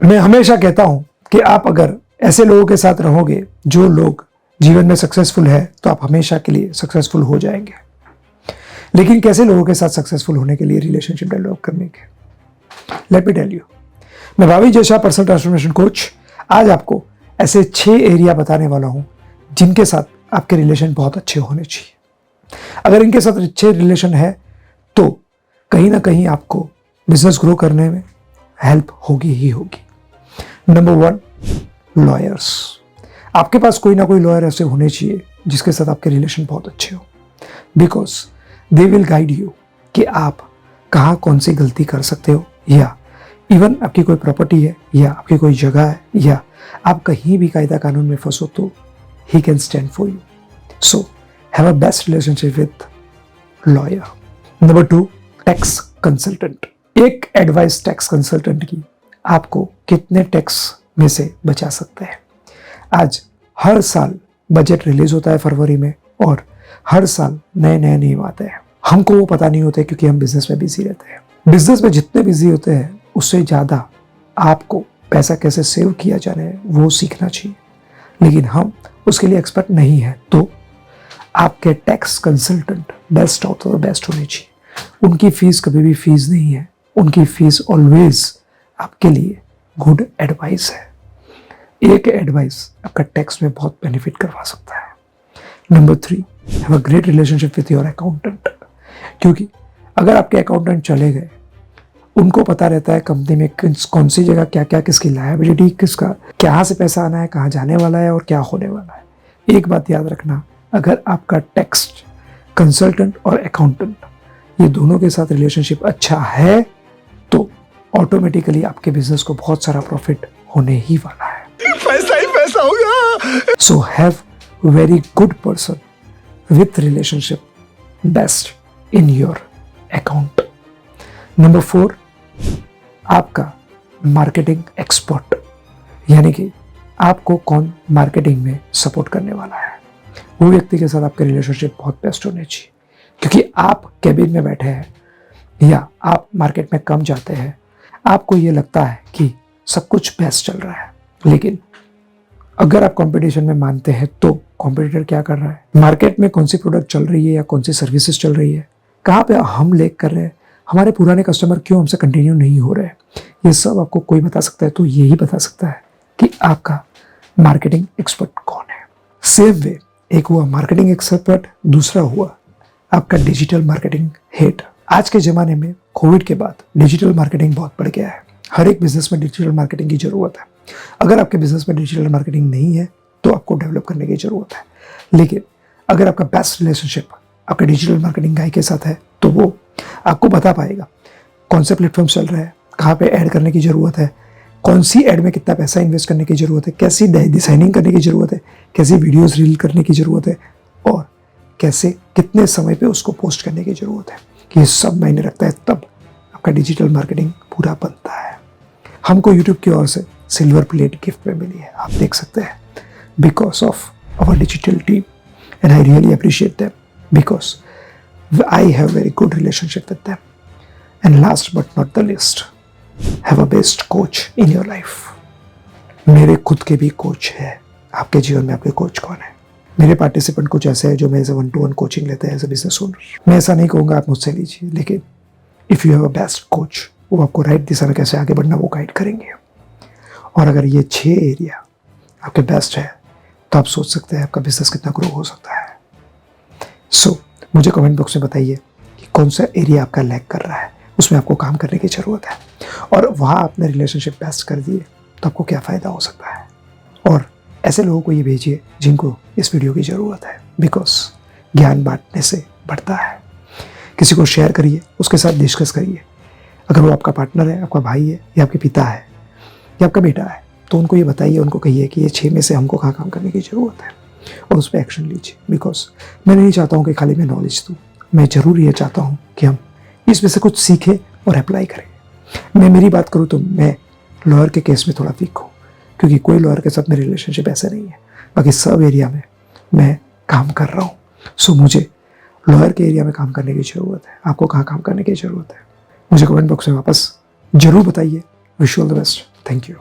मैं हमेशा कहता हूं कि आप अगर ऐसे लोगों के साथ रहोगे जो लोग जीवन में सक्सेसफुल है तो आप हमेशा के लिए सक्सेसफुल हो जाएंगे। लेकिन कैसे लोगों के साथ सक्सेसफुल होने के लिए रिलेशनशिप डेवलप करने के, लेट मी टेल यू। मैं भावी जैसा पर्सनल ट्रांसफॉर्मेशन कोच आज आपको ऐसे 6 एरिया बताने वाला हूं जिनके साथ आपके रिलेशन बहुत अच्छे होने चाहिए। अगर इनके साथ अच्छे रिलेशन है तो कहीं ना कहीं आपको बिजनेस ग्रो करने में हेल्प होगी ही होगी। Number 1, lawyers. आपके पास कोई ना कोई लॉयर ऐसे होने चाहिए जिसके साथ आपके रिलेशन बहुत अच्छे हो, because they will guide you कि आप कहाँ कौन सी गलती कर सकते हो, या इवन आपकी कोई प्रॉपर्टी है या आपकी कोई जगह है या आप कहीं भी कायदा कानून में फंसो तो he can stand for you. So have a best relationship with lawyer. Number 2, tax consultant. एक एडवाइस टैक्स कंसल्टेंट की आपको कितने टैक्स में से बचा सकते हैं। आज हर साल बजट रिलीज होता है फरवरी में और हर साल नए नए नियम आते हैं। हमको वो पता नहीं होते क्योंकि हम बिजनेस में बिजी रहते हैं। बिजनेस में जितने बिजी होते हैं उससे ज़्यादा आपको पैसा कैसे सेव किया जाना है वो सीखना चाहिए, लेकिन हम उसके लिए एक्सपर्ट नहीं है। तो आपके tax consultant best of the best होने चाहिए। उनकी फीस कभी भी फीस नहीं है, उनकी फीस ऑलवेज आपके लिए गुड एडवाइस है। एक एडवाइस आपका टैक्स में बहुत बेनिफिट करवा सकता है। Number 3, have a great relationship with your accountant. क्योंकि अगर आपके अकाउंटेंट चले गए, उनको पता रहता है कंपनी में कौन सी जगह क्या क्या, किसकी लायबिलिटी, किसका कहाँ से पैसा आना है, कहाँ जाने वाला है और क्या होने वाला है। एक बात याद रखना, अगर आपका टैक्स कंसल्टेंट और अकाउंटेंट ये दोनों के साथ रिलेशनशिप अच्छा है तो ऑटोमेटिकली आपके बिजनेस को बहुत सारा प्रॉफिट होने ही वाला है। पैसा ही पैसा होगा। So have very good person with relationship best in your account. Number 4, आपका मार्केटिंग एक्सपर्ट, यानी कि आपको कौन मार्केटिंग में सपोर्ट करने वाला है, वो व्यक्ति के साथ आपके रिलेशनशिप बहुत बेस्ट होने चाहिए। क्योंकि आप कैबिन में बैठे हैं या आप मार्केट में कम जाते हैं, आपको ये लगता है कि सब कुछ बेस्ट चल रहा है, लेकिन अगर आप कंपटीशन में मानते हैं तो कॉम्पिटिटर क्या कर रहा है, मार्केट में कौन सी प्रोडक्ट चल रही है या कौन सी सर्विसेज चल रही है, कहाँ पे हम लेक कर रहे हैं, हमारे पुराने कस्टमर क्यों हमसे कंटिन्यू नहीं हो रहे, ये सब आपको कोई बता सकता है। तो यही बता सकता है कि आपका मार्केटिंग एक्सपर्ट कौन है। सेम वे, एक हुआ मार्केटिंग एक्सपर्ट, दूसरा हुआ आपका डिजिटल मार्केटिंग हेड। आज के ज़माने में कोविड के बाद डिजिटल मार्केटिंग बहुत बढ़ गया है। हर एक बिजनेस में डिजिटल मार्केटिंग की ज़रूरत है। अगर आपके बिजनेस में डिजिटल मार्केटिंग नहीं है तो आपको डेवलप करने की ज़रूरत है। लेकिन अगर आपका बेस्ट रिलेशनशिप आपके डिजिटल मार्केटिंग गाय के साथ है तो वो आपको बता पाएगा कौन से प्लेटफॉर्म चल रहा है, कहाँ पे ऐड करने की ज़रूरत है, कौन सी ऐड में कितना पैसा इन्वेस्ट करने की ज़रूरत है, कैसी डिज़ाइनिंग करने की ज़रूरत है, कैसी वीडियोस रील करने की ज़रूरत है और कैसे कितने समय पे उसको पोस्ट करने की ज़रूरत है। ये सब मायने रखता है, तब आपका डिजिटल मार्केटिंग पूरा बनता है। हमको यूट्यूब की ओर से सिल्वर प्लेट गिफ्ट में मिली है, आप देख सकते हैं, because of our digital team and I really appreciate them because I have very good relationship with them. And last but not the least, have a best coach in your life. मेरे खुद के भी coach है। आपके जीवन में आपके coach कौन है? मेरे पार्टिसिपेंट कुछ ऐसे हैं जो मेरे से 1-to-1 कोचिंग लेते हैं एज ए बिजनेस ओनर। मैं ऐसा नहीं कहूँगा आप मुझसे लीजिए, लेकिन if you have a best coach, वो आपको राइट दिशा में कैसे आगे बढ़ना वो गाइड करेंगे। और अगर ये 6 एरिया आपके बेस्ट है तो आप सोच सकते हैं आपका बिजनेस कितना ग्रो हो सकता है। सो मुझे कमेंट बॉक्स में बताइए कि कौन सा एरिया आपका लैग कर रहा है, उसमें आपको काम करने की ज़रूरत है, और वहाँ आपने रिलेशनशिप बेस्ट कर दिए तो आपको क्या फ़ायदा हो सकता है। और ऐसे लोगों को ये भेजिए जिनको इस वीडियो की ज़रूरत है, बिकॉज ज्ञान बांटने से बढ़ता है। किसी को शेयर करिए, उसके साथ डिस्कस करिए। अगर वो आपका पार्टनर है, आपका भाई है या आपके पिता है या आपका बेटा है तो उनको ये बताइए, उनको कहिए कि ये 6 में से हमको कहाँ काम करने की ज़रूरत है और उस पर एक्शन लीजिए। बिकॉज मैं नहीं चाहता हूँ कि खाली मैं नॉलेज दूँ, मैं ज़रूर ये चाहता हूँ कि हम इसमें से कुछ सीखें और अप्लाई करें। मैं मेरी बात करूँ तो मैं लॉयर के केस में थोड़ा वीक हूँ, क्योंकि कोई लॉयर के साथ मेरी रिलेशनशिप ऐसे नहीं है। बाकी सब एरिया में मैं काम कर रहा हूँ। सो मुझे लॉयर के एरिया में काम करने की ज़रूरत है। आपको कहाँ काम करने की ज़रूरत है मुझे कमेंट बॉक्स में वापस ज़रूर बताइए। Wish you all the best. Thank you.